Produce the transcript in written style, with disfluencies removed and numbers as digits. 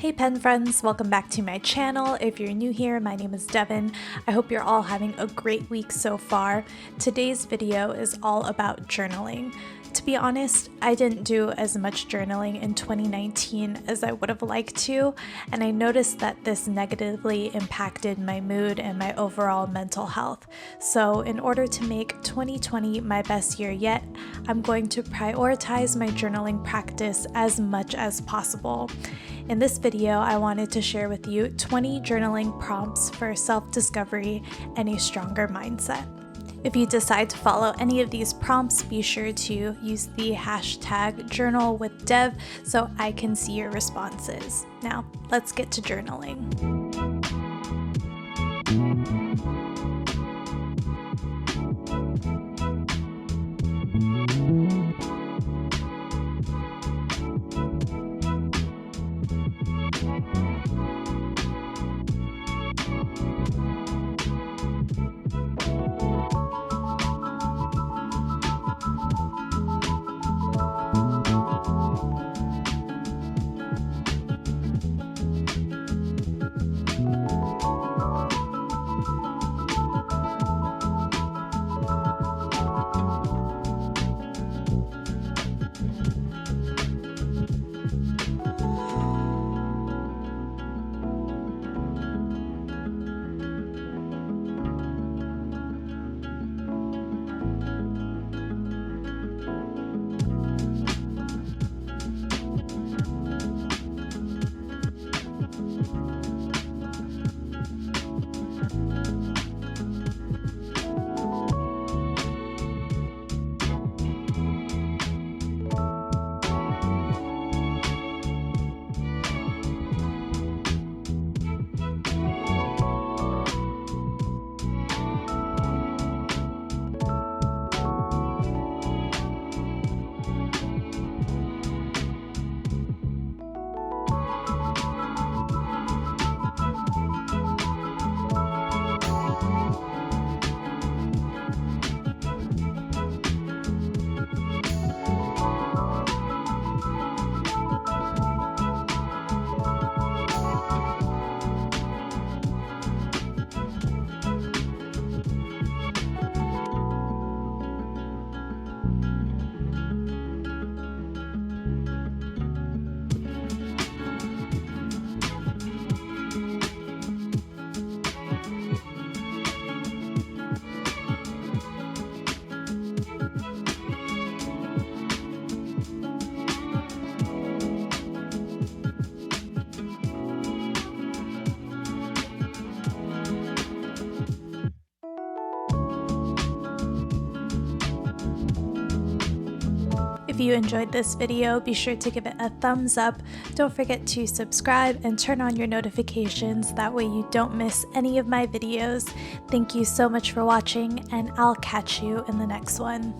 Hey pen friends, welcome back to my channel. If you're new here, my name is Devin. I hope you're all having a great week so far. Today's video is all about journaling. To be honest, I didn't do as much journaling in 2019 as I would have liked to, and I noticed that this negatively impacted my mood and my overall mental health. So in order to make 2020 my best year yet, I'm going to prioritize my journaling practice as much as possible. In this video, I wanted to share with you 20 journaling prompts for self-discovery and a stronger mindset. If you decide to follow any of these prompts, be sure to use the hashtag #JournalWithDev so I can see your responses. Now, let's get to journaling. If you enjoyed this video, be sure to give it a thumbs up. Don't forget to subscribe and turn on your notifications. That way you don't miss any of my videos. Thank you so much for watching, and I'll catch you in the next one.